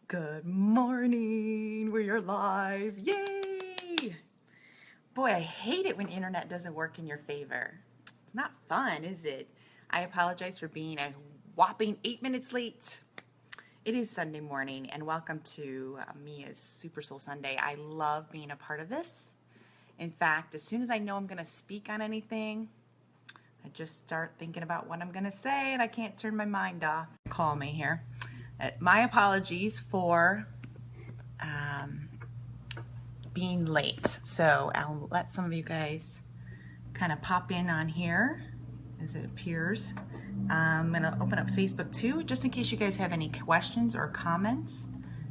Good morning. We are live. Yay! Boy, I hate it when internet doesn't work in your favor. It's not fun, is it? I apologize for being a whopping 8 minutes late. It is Sunday morning, and welcome to Mia's Super Soul Sunday. I love being a part of this. In fact, as soon as I know I'm going to speak on anything, I just start thinking about what I'm going to say, and I can't turn my mind off. Call me here. My apologies for being late. So I'll let some of you guys kind of pop in on here as it appears. I'm going to open up Facebook too, just in case you guys have any questions or comments.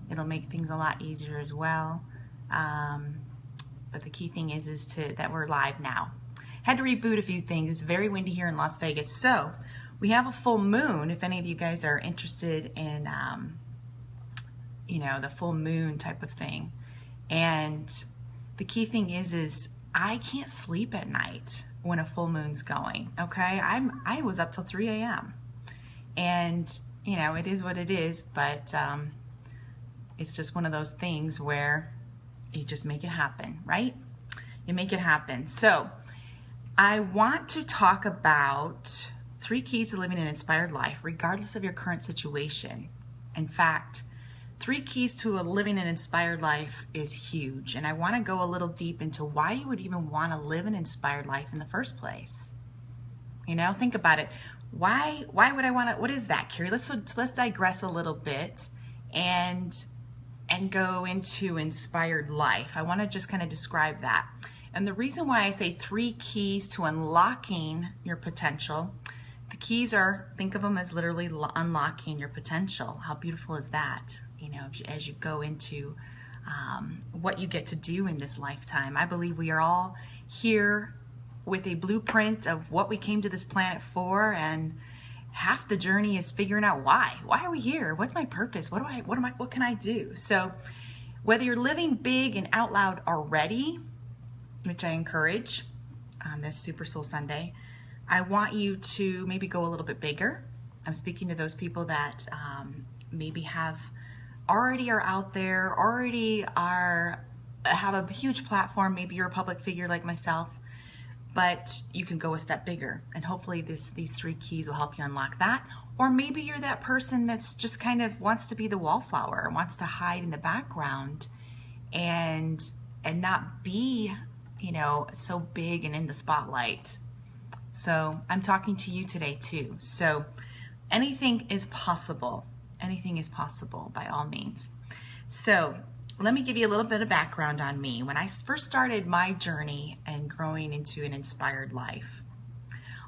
It'll make things a lot easier as well. But the key thing is that we're live now. Had to reboot a few things. It's very windy here in Las Vegas. So we have a full moon, if any of you guys are interested in, the full moon type of thing. And the key thing is I can't sleep at night when a full moon's going, okay? I was up till 3 a.m. And, it is what it is, but it's just one of those things where you just make it happen, right? You make it happen. So I want to talk about 3 keys to living an inspired life, regardless of your current situation. In fact, 3 keys to living an inspired life is huge. And I want to go a little deep into why you would even want to live an inspired life in the first place. Think about it. Why would I want to, what is that, Karie? Let's digress a little bit and go into inspired life. I want to just kind of describe that. And the reason why I say 3 keys to unlocking your potential, the keys are, think of them as literally unlocking your potential. How beautiful is that? As you go into what you get to do in this lifetime. I believe we are all here with a blueprint of what we came to this planet for, and half the journey is figuring out why. Why are we here? What's my purpose? What can I do? So whether you're living big and out loud already, which I encourage on this Super Soul Sunday, I want you to maybe go a little bit bigger. I'm speaking to those people that maybe already are out there, have a huge platform. Maybe you're a public figure like myself, but you can go a step bigger. And hopefully these 3 keys will help you unlock that. Or maybe you're that person that's just kind of wants to be the wallflower, wants to hide in the background and not be, so big and in the spotlight. So I'm talking to you today too. So anything is possible. Anything is possible by all means. So let me give you a little bit of background on me. When I first started my journey and growing into an inspired life,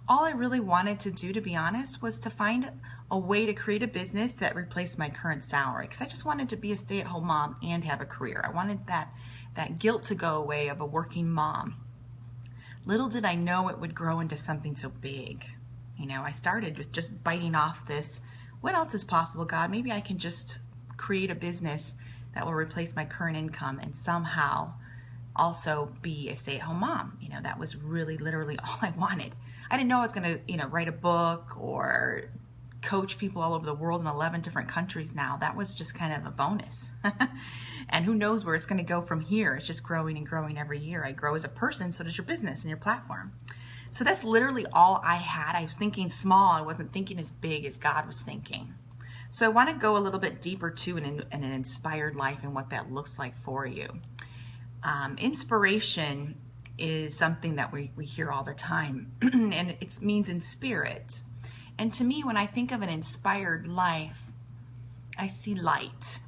all I really wanted to do, to be honest, was to find a way to create a business that replaced my current salary. Because I just wanted to be a stay-at-home mom and have a career. I wanted that guilt to go away of a working mom. Little did I know it would grow into something so big. I started with just biting off this, what else is possible, God? Maybe I can just create a business that will replace my current income and somehow also be a stay-at-home mom. That was really literally all I wanted. I didn't know I was going to, write a book or coach people all over the world in 11 different countries now. That was just kind of a bonus. And who knows where it's going to go from here. It's just growing and growing every year. I grow as a person, so does your business and your platform. So that's literally all I had. I was thinking small. I wasn't thinking as big as God was thinking. So I want to go a little bit deeper too in an inspired life and what that looks like for you. Inspiration is something that we hear all the time, and it means in spirit. And to me, when I think of an inspired life, I see light.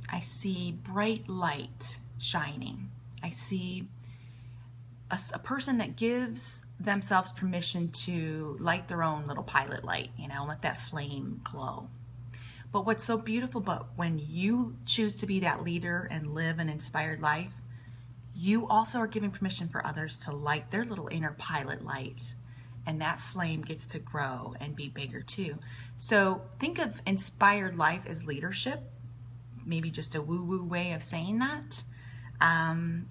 I see bright light shining. I see a person that gives themselves permission to light their own little pilot light, let that flame glow. But what's so beautiful about when you choose to be that leader and live an inspired life, you also are giving permission for others to light their little inner pilot light. And that flame gets to grow and be bigger too. So think of inspired life as leadership, maybe just a woo-woo way of saying that.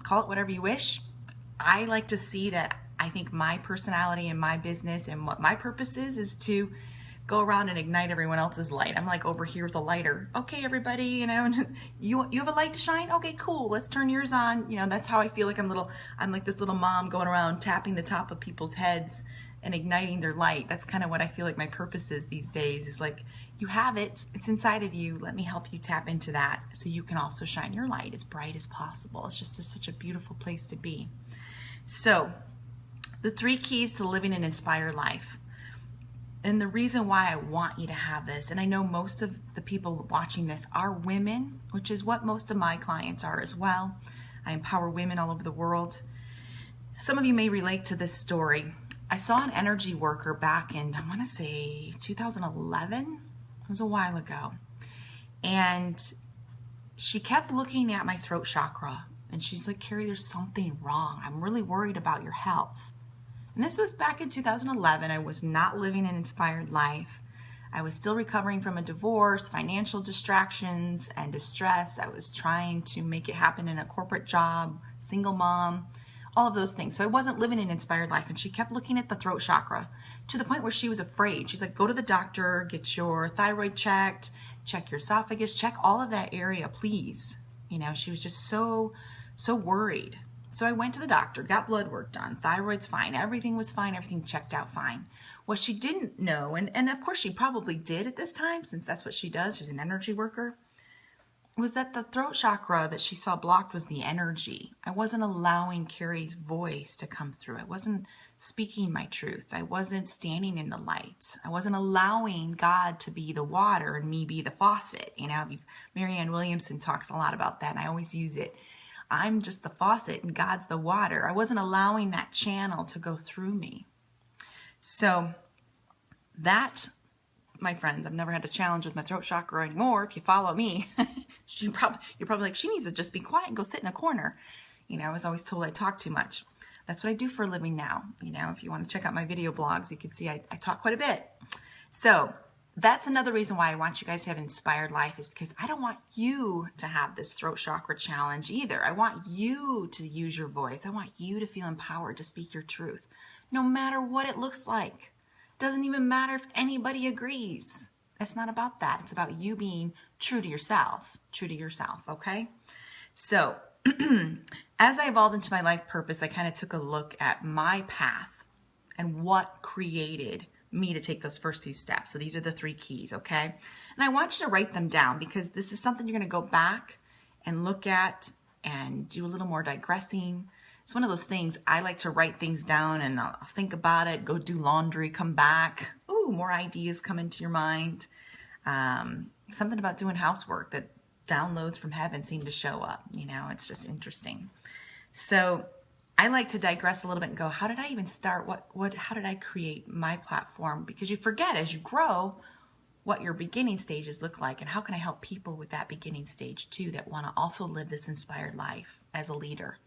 Call it whatever you wish. I like to see that. I think my personality and my business and what my purpose is to go around and ignite everyone else's light. I'm like over here with a lighter. Okay, everybody, you know, and you have a light to shine? Okay, cool. Let's turn yours on. You know, that's how I feel like I'm like this little mom going around tapping the top of people's heads and igniting their light. That's kind of what I feel like my purpose is these days, is like, you have it, it's inside of you. Let me help you tap into that so you can also shine your light as bright as possible. It's just such a beautiful place to be. So, the 3 keys to living an inspired life. And the reason why I want you to have this, and I know most of the people watching this are women, which is what most of my clients are as well. I empower women all over the world. Some of you may relate to this story. I saw an energy worker back in, I want to say 2011. It was a while ago. And she kept looking at my throat chakra. And she's like, Karie, there's something wrong. I'm really worried about your health. And this was back in 2011. I was not living an inspired life. I was still recovering from a divorce, financial distractions, and distress. I was trying to make it happen in a corporate job, single mom, all of those things. So I wasn't living an inspired life. And she kept looking at the throat chakra to the point where she was afraid. She's like, go to the doctor, get your thyroid checked, check your esophagus, check all of that area, please. You know, she was just so worried. So I went to the doctor, got blood work done, thyroid's fine, everything was fine, everything checked out fine. What she didn't know, and of course she probably did at this time, since that's what she does, she's an energy worker, was that the throat chakra that she saw blocked was the energy. I wasn't allowing Karie's voice to come through. I wasn't speaking my truth. I wasn't standing in the light. I wasn't allowing God to be the water and me be the faucet. You know, Marianne Williamson talks a lot about that, and I always use it. I'm just the faucet and God's the water. I wasn't allowing that channel to go through me. So that, my friends, I've never had a challenge with my throat chakra anymore. If you follow me, you're probably like, she needs to just be quiet and go sit in a corner. You know, I was always told I talk too much. That's what I do for a living now. You know, if you want to check out my video blogs, you can see I talk quite a bit. So that's another reason why I want you guys to have an inspired life, is because I don't want you to have this throat chakra challenge either. I want you to use your voice. I want you to feel empowered to speak your truth, no matter what it looks like. Doesn't even matter if anybody agrees. It's not about that. It's about you being true to yourself, okay? So as I evolved into my life purpose, I kind of took a look at my path and what created me to take those first few steps. So these are the 3 keys, okay? And I want you to write them down, because this is something you're going to go back and look at and do a little more digressing. It's one of those things, I like to write things down and I'll think about it, go do laundry, come back. Ooh, more ideas come into your mind. Something about doing housework, that downloads from heaven seem to show up. You know, it's just interesting. So I like to digress a little bit and go, how did I even start? How did I create my platform? Because you forget as you grow what your beginning stages look like, and how can I help people with that beginning stage too, that want to also live this inspired life as a leader,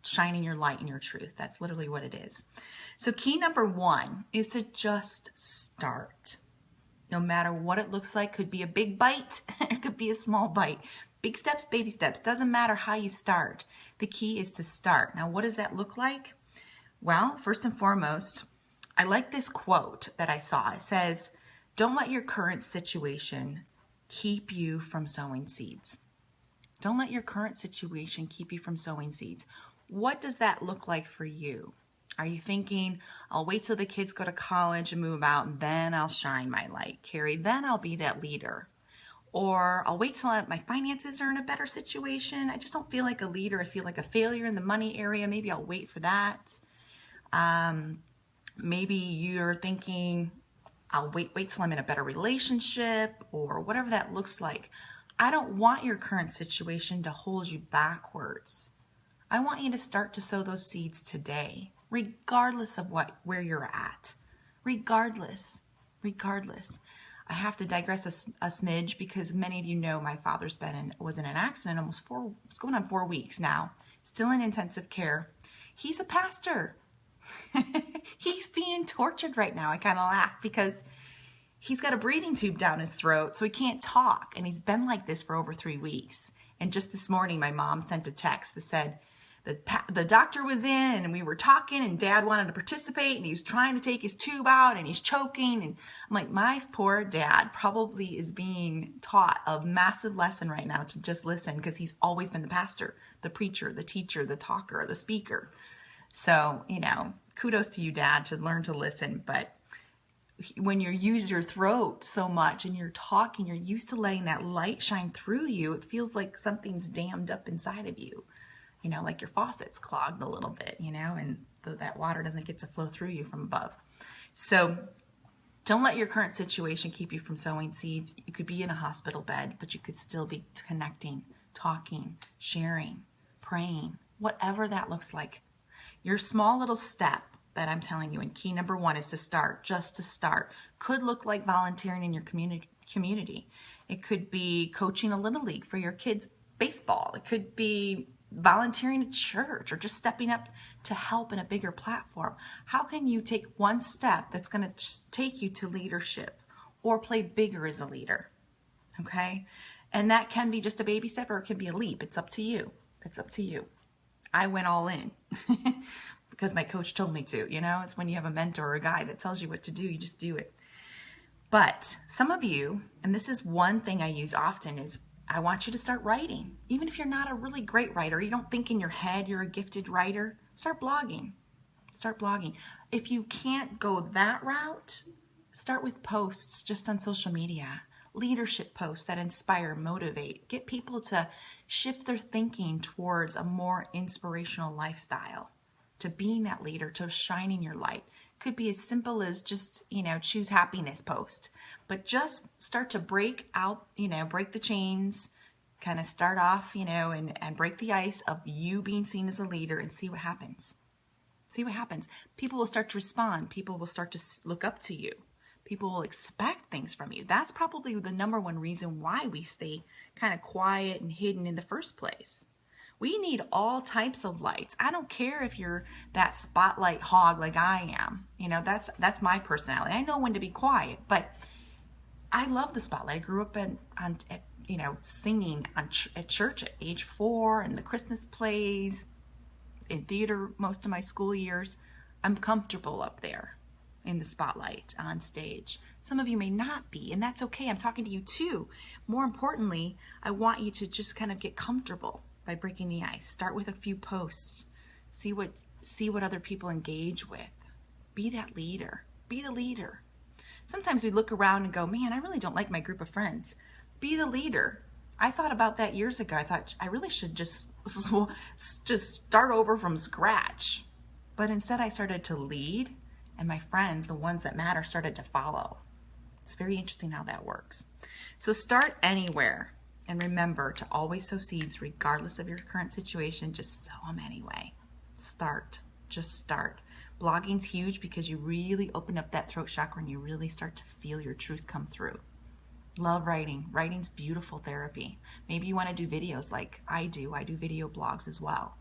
shining your light and your truth. That's literally what it is. So key number 1 is to just start. No matter what it looks like, could be a big bite, it could be a small bite. Big steps, baby steps, doesn't matter how you start. The key is to start. Now, what does that look like? Well, first and foremost, I like this quote that I saw. It says, don't let your current situation keep you from sowing seeds. Don't let your current situation keep you from sowing seeds. What does that look like for you? Are you thinking, I'll wait till the kids go to college and move out, and then I'll shine my light, Karie, then I'll be that leader? Or I'll wait till my finances are in a better situation. I just don't feel like a leader. I feel like a failure in the money area. Maybe I'll wait for that. Maybe you're thinking, I'll wait till I'm in a better relationship, or whatever that looks like. I don't want your current situation to hold you backwards. I want you to start to sow those seeds today, regardless of where you're at. Regardless. I have to digress a smidge, because many of you know my father's was in an accident it's going on 4 weeks now, still in intensive care. He's a pastor. He's being tortured right now. I kind of laugh because he's got a breathing tube down his throat, so he can't talk. And he's been like this for over 3 weeks. And just this morning, my mom sent a text that said, the doctor was in and we were talking and dad wanted to participate and he was trying to take his tube out and he's choking. And I'm like, my poor dad probably is being taught a massive lesson right now to just listen, because he's always been the pastor, the preacher, the teacher, the talker, the speaker. So, kudos to you, Dad, to learn to listen. But when you use your throat so much and you're talking, you're used to letting that light shine through you. It feels like something's dammed up inside of you, like your faucet's clogged a little bit, and that water doesn't get to flow through you from above. So don't let your current situation keep you from sowing seeds. You could be in a hospital bed, but you could still be connecting, talking, sharing, praying, whatever that looks like. Your small little step that I'm telling you, and key number 1 is to start, just to start. Could look like volunteering in your community. It could be coaching a little league for your kids' baseball. It could be volunteering at church, or just stepping up to help in a bigger platform. How can you take one step that's going to take you to leadership, or play bigger as a leader? Okay? And that can be just a baby step, or it can be a leap. It's up to you. It's up to you. I went all in because my coach told me to. It's when you have a mentor or a guy that tells you what to do, you just do it. But some of you, and this is one thing I use often, is I want you to start writing. Even if you're not a really great writer, you don't think in your head you're a gifted writer, start blogging. Start blogging. If you can't go that route, start with posts just on social media. Leadership posts that inspire, motivate, get people to shift their thinking towards a more inspirational lifestyle, to being that leader, to shining your light. Could be as simple as just, choose happiness post, but just start to break out, break the chains, kind of start off, and break the ice of you being seen as a leader, and see what happens. See what happens. People will start to respond. People will start to look up to you. People will expect things from you. That's probably the number one reason why we stay kind of quiet and hidden in the first place. We need all types of lights. I don't care if you're that spotlight hog like I am. That's my personality. I know when to be quiet, but I love the spotlight. I grew up singing at church at age 4, and the Christmas plays, in theater most of my school years. I'm comfortable up there in the spotlight on stage. Some of you may not be, and that's okay. I'm talking to you too. More importantly, I want you to just kind of get comfortable by breaking the ice. Start with a few posts. See what other people engage with. Be that leader. Be the leader. Sometimes we look around and go, man, I really don't like my group of friends. Be the leader. I thought about that years ago. I thought I really should just start over from scratch. But instead I started to lead, and my friends, the ones that matter, started to follow. It's very interesting how that works. So start anywhere, and remember to always sow seeds regardless of your current situation. Just sow them anyway. Start. Just start. Blogging's huge because you really open up that throat chakra and you really start to feel your truth come through. Love writing. Writing's beautiful therapy. Maybe you want to do videos like I do. I do video blogs as well.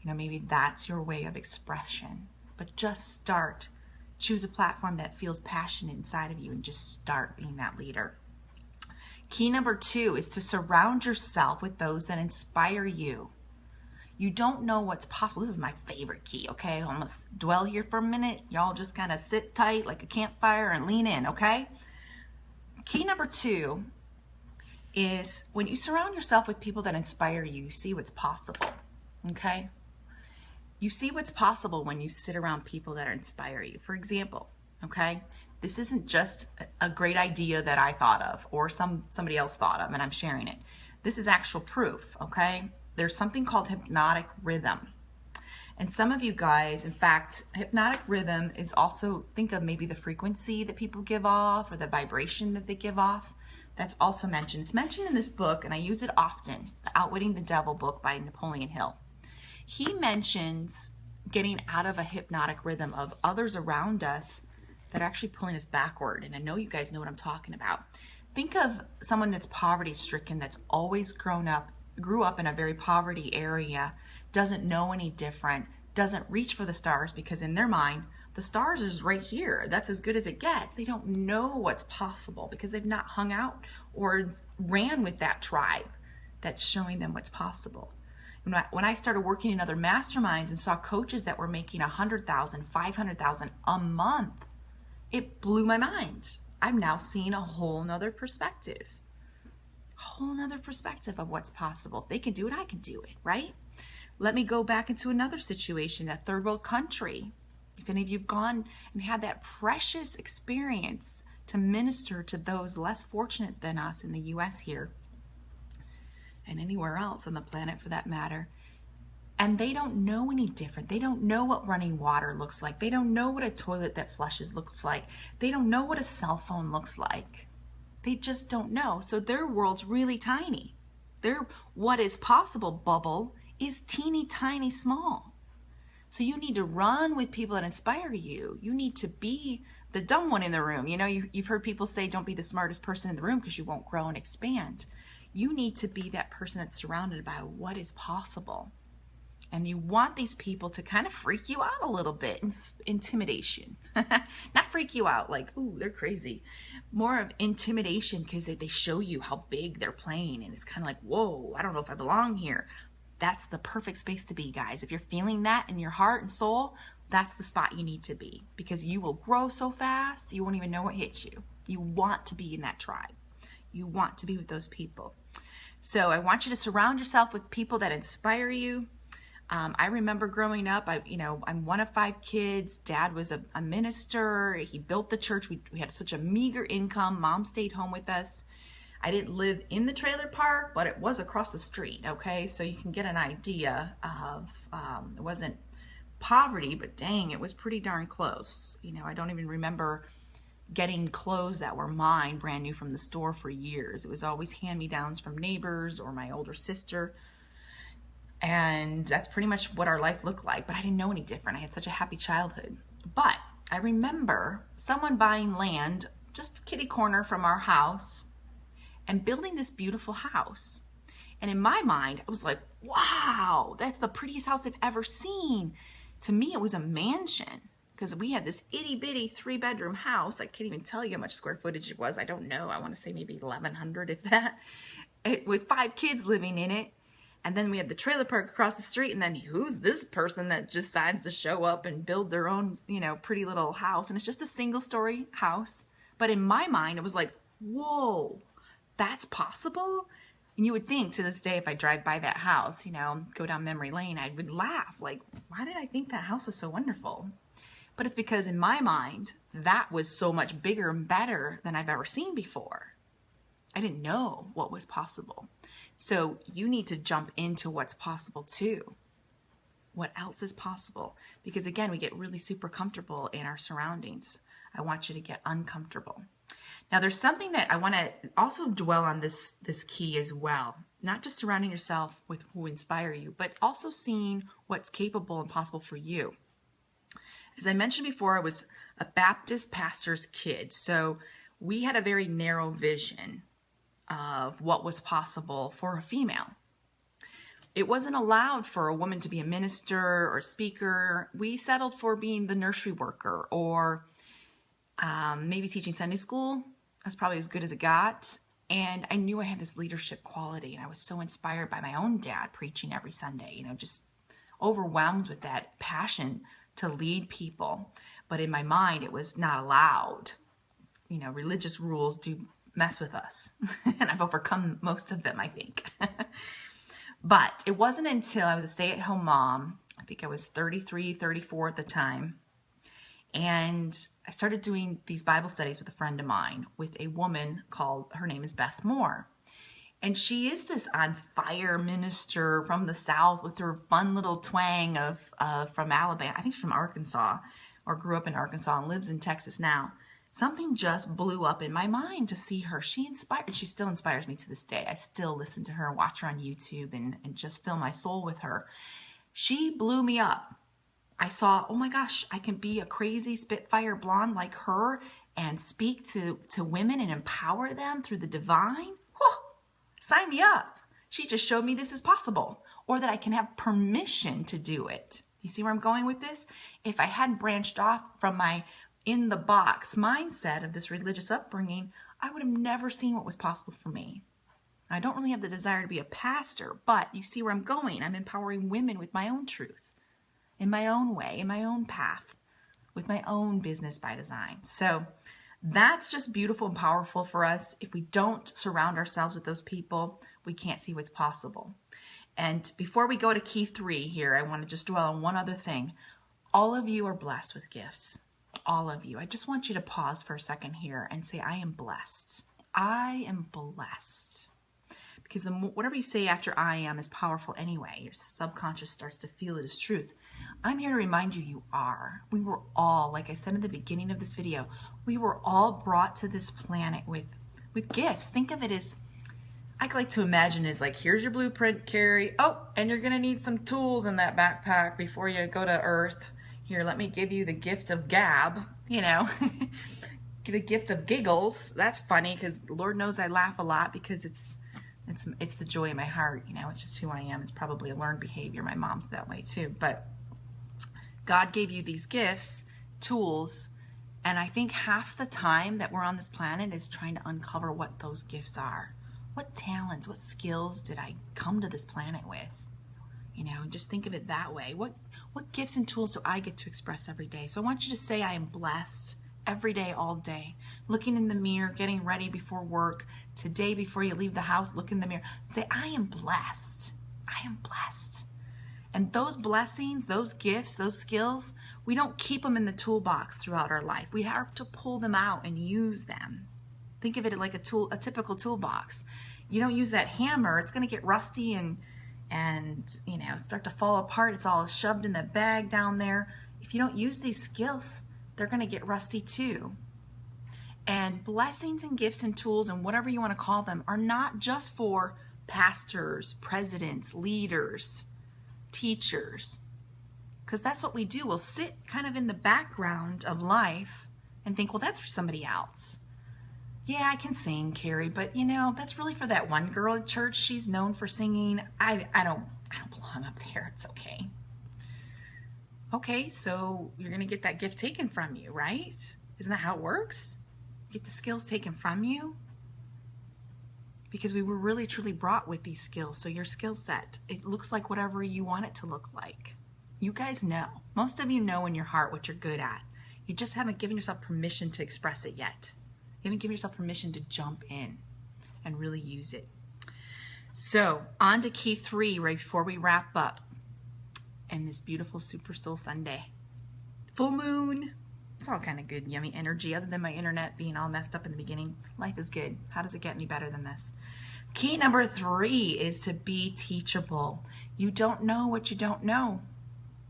Maybe that's your way of expression. But just start. Choose a platform that feels passionate inside of you and just start being that leader. Key number 2 is to surround yourself with those that inspire you. You don't know what's possible. This is my favorite key, okay? I'm going to dwell here for a minute. Y'all just kind of sit tight like a campfire and lean in, okay? Key number 2 is when you surround yourself with people that inspire you, you see what's possible, okay? You see what's possible when you sit around people that inspire you. For example, okay, this isn't just a great idea that I thought of or somebody else thought of and I'm sharing it. This is actual proof, okay? There's something called hypnotic rhythm. And some of you guys, in fact, hypnotic rhythm is also, think of maybe the frequency that people give off or the vibration that they give off. That's also mentioned. It's mentioned in this book, and I use it often, the Outwitting the Devil book by Napoleon Hill. He mentions getting out of a hypnotic rhythm of others around us that are actually pulling us backward. And I know you guys know what I'm talking about. Think of someone that's poverty stricken, that's always grew up in a very poverty area, doesn't know any different, doesn't reach for the stars because in their mind, the stars is right here. That's as good as it gets. They don't know what's possible because they've not hung out or ran with that tribe that's showing them what's possible. When I started working in other masterminds and saw coaches that were making 100,000, 500,000 a month, it blew my mind. I'm now seeing a whole nother perspective. Whole nother perspective of what's possible. If they can do it, I can do it, right? Let me go back into another situation, a third world country. If any of you have gone and had that precious experience to minister to those less fortunate than us in the US here, and anywhere else on the planet for that matter, and they don't know any different. They don't know what running water looks like. They don't know what a toilet that flushes looks like. They don't know what a cell phone looks like. They just don't know. So their world's really tiny. Their what is possible bubble is teeny tiny small. So you need to run with people that inspire you. You need to be the dumb one in the room. You know, you've heard people say don't be the smartest person in the room because you won't grow and expand. You need to be that person that's surrounded by what is possible. And you want these people to kind of freak you out a little bit. Intimidation. Not freak you out like, ooh, they're crazy. More of intimidation because they show you how big they're playing. And it's kind of like, whoa, I don't know if I belong here. That's the perfect space to be, guys. If you're feeling that in your heart and soul, that's the spot you need to be. Because you will grow so fast, you won't even know what hits you. You want to be in that tribe. You want to be with those people. So I want you to surround yourself with people that inspire you. I remember growing up, I'm one of 5 kids. Dad was a minister. He built the church. We had such a meager income. Mom stayed home with us. I didn't live in the trailer park, but it was across the street, okay? So you can get an idea of, it wasn't poverty, but dang, it was pretty darn close. You know, I don't even remember getting clothes that were mine, brand new from the store for years. It was always hand-me-downs from neighbors or my older sister. And that's pretty much what our life looked like, but I didn't know any different. I had such a happy childhood. But I remember someone buying land just kitty corner from our house and building this beautiful house. And in my mind, I was like, wow, that's the prettiest house I've ever seen. To me, it was a mansion because we had this itty bitty 3-bedroom house. I can't even tell you how much square footage it was. I don't know. I want to say maybe 1,100, if that, with 5 kids living in it. And then we had the trailer park across the street. And then who's this person that just decides to show up and build their own, pretty little house? And it's just a single-story house. But in my mind, it was like, whoa, that's possible? And you would think to this day, if I drive by that house, go down memory lane, I would laugh. Like, why did I think that house was so wonderful? But it's because in my mind, that was so much bigger and better than I've ever seen before. I didn't know what was possible. So you need to jump into what's possible too. What else is possible? Because again, we get really super comfortable in our surroundings. I want you to get uncomfortable. Now there's something that I want to also dwell on this key as well. Not just surrounding yourself with who inspire you, but also seeing what's capable and possible for you. As I mentioned before, I was a Baptist pastor's kid. So we had a very narrow vision of what was possible for a female. It wasn't allowed for a woman to be a minister or speaker. We settled for being the nursery worker or maybe teaching Sunday school. That's probably as good as it got. And I knew I had this leadership quality, and I was so inspired by my own dad preaching every Sunday, just overwhelmed with that passion to lead people. But in my mind, it was not allowed. Religious rules do mess with us. And I've overcome most of them, I think. But it wasn't until I was a stay-at-home mom, I think I was 33, 34 at the time, and I started doing these Bible studies with a friend of mine, with a woman her name is Beth Moore. And she is this on fire minister from the South with her fun little twang from Alabama. I think she's from Arkansas, or grew up in Arkansas and lives in Texas now. Something just blew up in my mind to see her. She still inspires me to this day. I still listen to her and watch her on YouTube and just fill my soul with her. She blew me up. I saw, oh my gosh, I can be a crazy Spitfire blonde like her and speak to women and empower them through the divine. Whew, sign me up. She just showed me this is possible, or that I can have permission to do it. You see where I'm going with this? If I hadn't branched off from my in the box mindset of this religious upbringing, I would have never seen what was possible for me. I don't really have the desire to be a pastor, but you see where I'm going. I'm empowering women with my own truth, in my own way, in my own path, with my own business by design. So that's just beautiful and powerful for us. If we don't surround ourselves with those people, we can't see what's possible. And before we go to key 3 here, I want to just dwell on one other thing. All of you are blessed with gifts. All of you. I just want you to pause for a second here and say, I am blessed. I am blessed. Because whatever you say after I am is powerful anyway. Your subconscious starts to feel it as truth. I'm here to remind you, you are. We were all, like I said in the beginning of this video, we were all brought to this planet with gifts. Think of it as, I like to imagine is like, here's your blueprint, Karie. Oh, and you're going to need some tools in that backpack before you go to Earth. Here, let me give you the gift of gab, you know, the gift of giggles. That's funny because Lord knows I laugh a lot because it's the joy in my heart, you know, it's just who I am. It's probably a learned behavior. My mom's that way too. But God gave you these gifts, tools, and I think half the time that we're on this planet is trying to uncover what those gifts are. What talents, what skills did I come to this planet with? You know, just think of it that way. What gifts and tools do I get to express every day? So I want you to say I am blessed every day, all day. Looking in the mirror, getting ready before work. Today, before you leave the house, look in the mirror. Say, I am blessed. I am blessed. And those blessings, those gifts, those skills, we don't keep them in the toolbox throughout our life. We have to pull them out and use them. Think of it like a typical toolbox. You don't use that hammer, it's going to get rusty and you know, start to fall apart. It's all shoved in the bag down there. If you don't use these skills, they're going to get rusty too. And blessings and gifts and tools and whatever you want to call them are not just for pastors, presidents, leaders, teachers, because that's what we do. We'll sit kind of in the background of life and think, well, that's for somebody else. Yeah, I can sing, Karie, but you know, that's really for that one girl at church. She's known for singing. I don't belong up there. It's okay. Okay, so you're going to get that gift taken from you, right? Isn't that how it works? Get the skills taken from you? Because we were really truly brought with these skills. So your skill set, it looks like whatever you want it to look like. You guys know. Most of you know in your heart what you're good at. You just haven't given yourself permission to express it yet. You haven't given yourself permission to jump in and really use it. So on to key 3 right before we wrap up. And this beautiful Super Soul Sunday. Full moon. It's all kind of good, yummy energy. Other than my internet being all messed up in the beginning, life is good. How does it get any better than this? Key number 3 is to be teachable. You don't know what you don't know.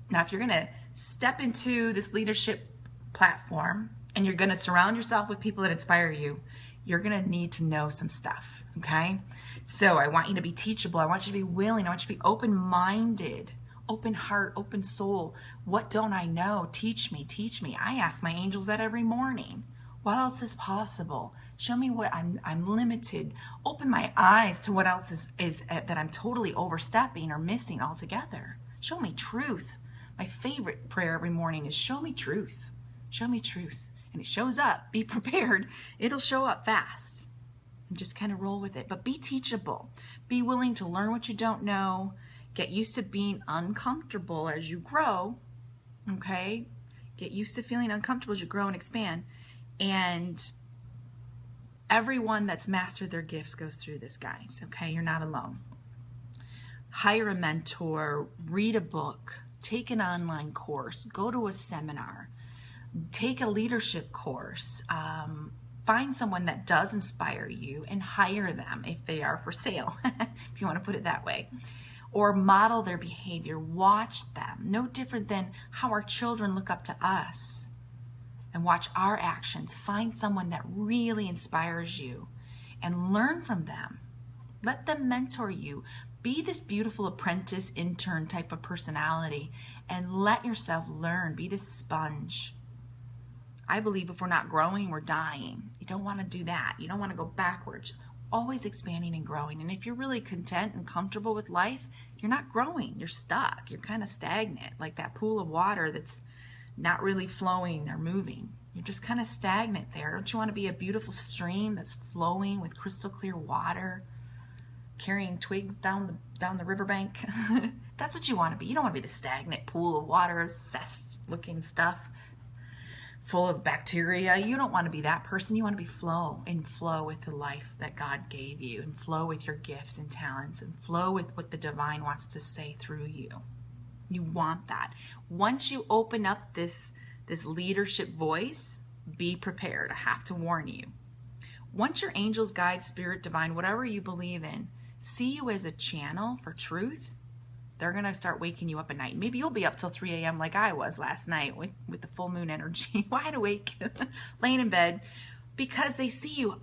Now, if you're going to step into this leadership platform and you're going to surround yourself with people that inspire you, you're going to need to know some stuff, okay? So I want you to be teachable. I want you to be willing. I want you to be open-minded. Open heart, open soul. What don't I know? Teach me, teach me. I ask my angels that every morning. What else is possible? Show me what I'm limited. Open my eyes to what else is that I'm totally overstepping or missing altogether. Show me truth. My favorite prayer every morning is show me truth. Show me truth. And it shows up. Be prepared. It'll show up fast. And just kind of roll with it. But be teachable. Be willing to learn what you don't know. Get used to being uncomfortable as you grow, okay? Get used to feeling uncomfortable as you grow and expand. And everyone that's mastered their gifts goes through this, guys, okay? You're not alone. Hire a mentor, read a book, take an online course, go to a seminar, take a leadership course, find someone that does inspire you and hire them if they are for sale, if you want to put it that way. Or model their behavior, watch them. No different than how our children look up to us and watch our actions. Find someone that really inspires you and learn from them. Let them mentor you. Be this beautiful apprentice, intern type of personality and let yourself learn. Be this sponge. I believe if we're not growing, we're dying. You don't want to do that. You don't want to go backwards. Always expanding and growing. And if you're really content and comfortable with life, you're not growing. You're stuck. You're kind of stagnant, like that pool of water that's not really flowing or moving. You're just kind of stagnant there. Don't you want to be a beautiful stream that's flowing with crystal clear water? carrying twigs down the riverbank. That's what you want to be. You don't want to be the stagnant pool of water, cess looking stuff full of bacteria. You don't want to be that person. You want to be flow with the life that God gave you, and flow with your gifts and talents, and flow with what the divine wants to say through you. You want that. Once you open up this leadership voice, be prepared. I have to warn you. Once your angels, guides, spirit, divine, whatever you believe in, see you as a channel for truth, they're going to start waking you up at night. Maybe you'll be up till 3 a.m. like I was last night with the full moon energy, wide awake, laying in bed, because they see you.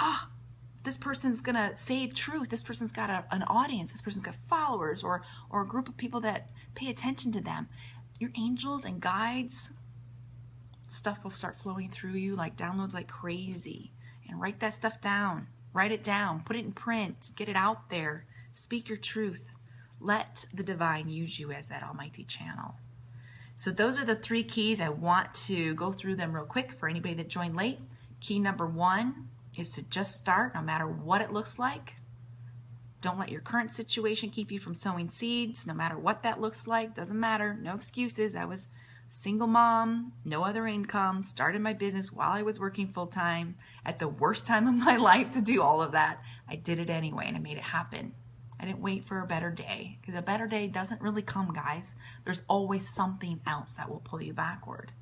This person's going to say truth. This person's got an audience. This person's got followers or a group of people that pay attention to them. Your angels and guides, stuff will start flowing through you like downloads like crazy. And write that stuff down. Write it down. Put it in print. Get it out there. Speak your truth. Let the divine use you as that almighty channel. So those are the 3 keys. I want to go through them real quick for anybody that joined late. Key number 1 is to just start, no matter what it looks like. Don't let your current situation keep you from sowing seeds, no matter what that looks like. Doesn't matter. No excuses. I was single mom, no other income, started my business while I was working full-time at the worst time of my life to do all of that. I did it anyway, and I made it happen. I didn't wait for a better day, because a better day doesn't really come, guys. There's always something else that will pull you backward.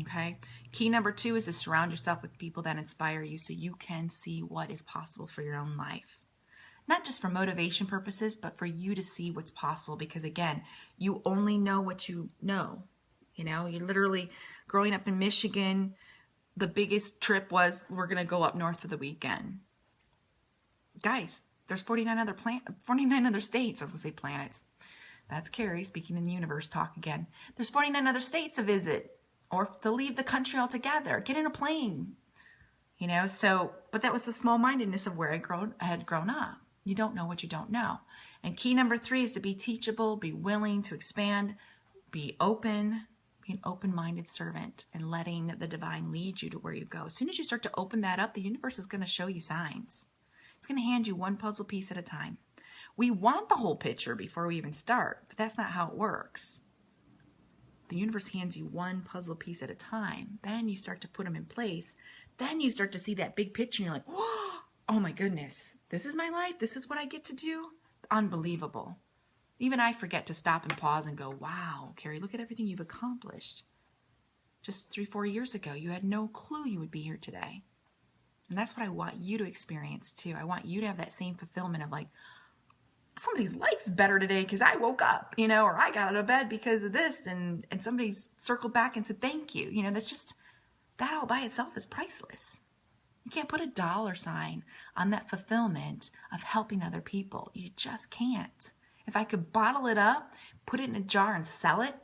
Okay? Key number 2 is to surround yourself with people that inspire you so you can see what is possible for your own life. Not just for motivation purposes, but for you to see what's possible, because again, you only know what you know. You know, you literally, growing up in Michigan, the biggest trip was, we're going to go up north for the weekend. Guys, there's 49 other states. I was going to say planets. That's Karie speaking in the universe talk again. There's 49 other states to visit, or to leave the country altogether. Get in a plane. You know, so, but that was the small-mindedness of where I had grown up. You don't know what you don't know. And key number 3 is to be teachable, be willing to expand, be open, be an open-minded servant, and letting the divine lead you to where you go. As soon as you start to open that up, the universe is going to show you signs. It's going to hand you one puzzle piece at a time. We want the whole picture before we even start, but that's not how it works. The universe hands you one puzzle piece at a time. Then you start to put them in place. Then you start to see that big picture, and you're like, whoa, oh my goodness, this is my life. This is what I get to do. Unbelievable. Even I forget to stop and pause and go, wow, Karie, look at everything you've accomplished. Just 3-4 years ago, you had no clue you would be here today. And that's what I want you to experience too. I want you to have that same fulfillment of like, somebody's life's better today because I woke up, you know, or I got out of bed because of this, and somebody's circled back and said thank you. You know, that's just, that all by itself is priceless. You can't put a dollar sign on that fulfillment of helping other people. You just can't. If I could bottle it up, put it in a jar and sell it,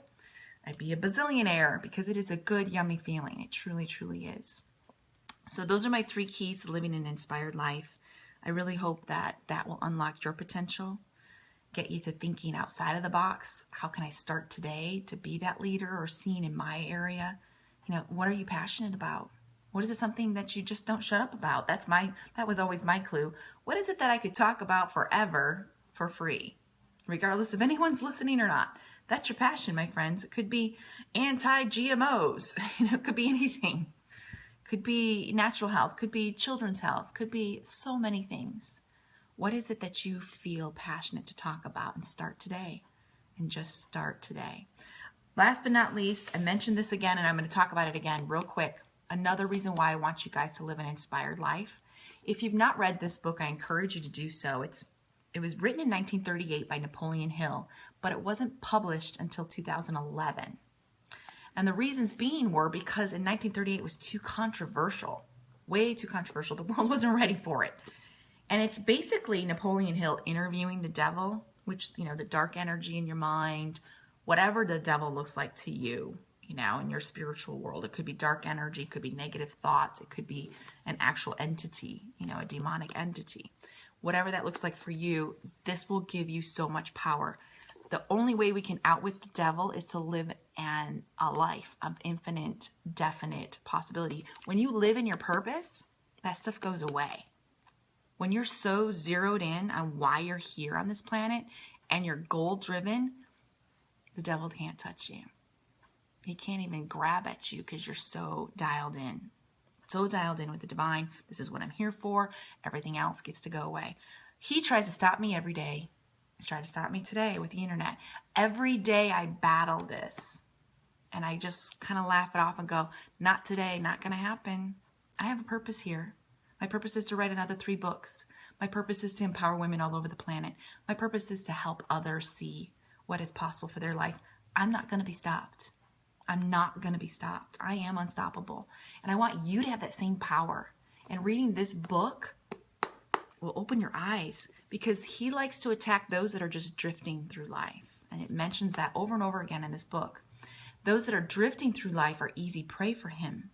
I'd be a bazillionaire, because it is a good, yummy feeling. It truly, truly is. So those are my 3 keys to living an inspired life. I really hope that that will unlock your potential, get you to thinking outside of the box. How can I start today to be that leader or seen in my area? You know, what are you passionate about? What is it, something that you just don't shut up about? That was always my clue. What is it that I could talk about forever for free, regardless if anyone's listening or not? That's your passion, my friends. It could be anti-GMOs. You know, it could be anything. Could be natural health, could be children's health, could be so many things. What is it that you feel passionate to talk about? And start today. And just start today. Last but not least, I mentioned this again, and I'm going to talk about it again real quick. Another reason why I want you guys to live an inspired life. If you've not read this book, I encourage you to do so. It was written in 1938 by Napoleon Hill, but it wasn't published until 2011. And the reasons being were because in 1938 it was too controversial, way too controversial. The world wasn't ready for it. And it's basically Napoleon Hill interviewing the devil, which, you know, the dark energy in your mind, whatever the devil looks like to you, you know, in your spiritual world. It could be dark energy, it could be negative thoughts, it could be an actual entity, you know, a demonic entity. Whatever that looks like for you, this will give you so much power. The only way we can outwit the devil is to live a life of infinite, definite possibility. When you live in your purpose, that stuff goes away. When you're so zeroed in on why you're here on this planet and you're goal driven, the devil can't touch you. He can't even grab at you because you're so dialed in. So dialed in with the divine. This is what I'm here for. Everything else gets to go away. He tries to stop me every day. He's trying to stop me today with the internet. Every day I battle this. And I just kind of laugh it off and go, not today, not going to happen. I have a purpose here. My purpose is to write another 3 books. My purpose is to empower women all over the planet. My purpose is to help others see what is possible for their life. I'm not going to be stopped. I'm not going to be stopped. I am unstoppable. And I want you to have that same power. And reading this book will open your eyes, because he likes to attack those that are just drifting through life. And it mentions that over and over again in this book. Those that are drifting through life are easy prey for him.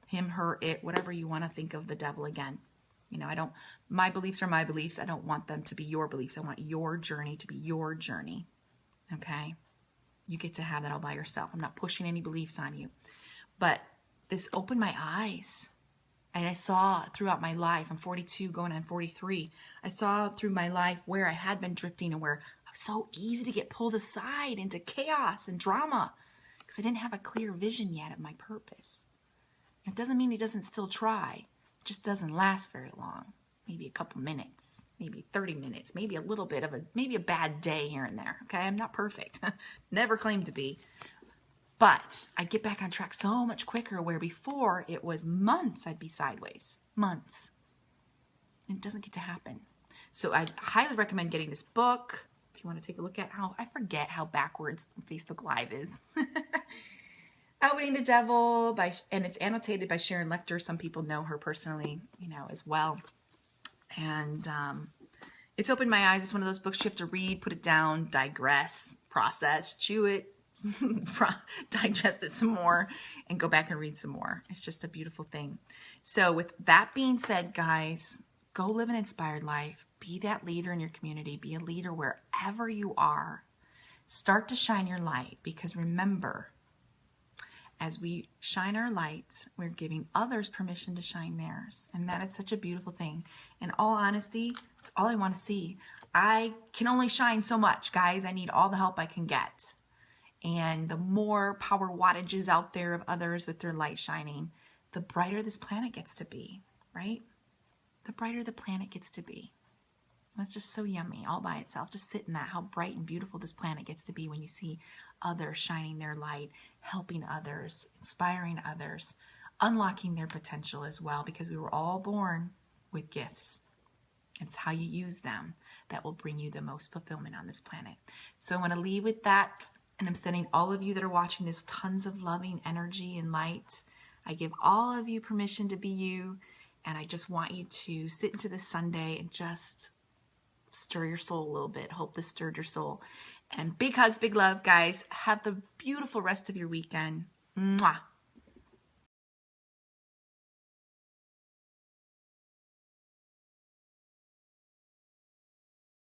Him, her, it, whatever you want to think of the devil again. You know, my beliefs are my beliefs. I don't want them to be your beliefs. I want your journey to be your journey. Okay? You get to have that all by yourself. I'm not pushing any beliefs on you. But this opened my eyes. And I saw throughout my life, I'm 42 going on 43. I saw through my life where I had been drifting and where I was so easy to get pulled aside into chaos and drama because I didn't have a clear vision yet of my purpose. It doesn't mean he doesn't still try. It just doesn't last very long. Maybe a couple minutes, maybe 30 minutes, maybe a little bit of maybe a bad day here and there. Okay, I'm not perfect. Never claimed to be. But I get back on track so much quicker, where before it was months I'd be sideways. Months. And it doesn't get to happen. So I highly recommend getting this book. If you want to take a look at I forget how backwards Facebook Live is. Outwitting the Devil, and it's annotated by Sharon Lechter. Some people know her personally, as well. And it's opened my eyes. It's one of those books you have to read, put it down, digress, process, chew it, digest it some more, and go back and read some more. It's just a beautiful thing. So with that being said, guys, go live an inspired life. Be that leader in your community. Be a leader wherever you are. Start to shine your light, because remember, as we shine our lights, we're giving others permission to shine theirs. And that is such a beautiful thing. In all honesty, it's all I want to see. I can only shine so much, guys. I need all the help I can get. And the more power wattages out there of others with their light shining, the brighter this planet gets to be, right? The brighter the planet gets to be. That's just so yummy all by itself. Just sit in that, how bright and beautiful this planet gets to be when you see others shining their light, helping others, inspiring others, unlocking their potential as well, because we were all born with gifts. It's how you use them that will bring you the most fulfillment on this planet. So I want to leave with that. And I'm sending all of you that are watching this tons of loving energy and light. I give all of you permission to be you. And I just want you to sit into this Sunday and just stir your soul a little bit. Hope this stirred your soul. And big hugs, big love, guys. Have the beautiful rest of your weekend. Mwah.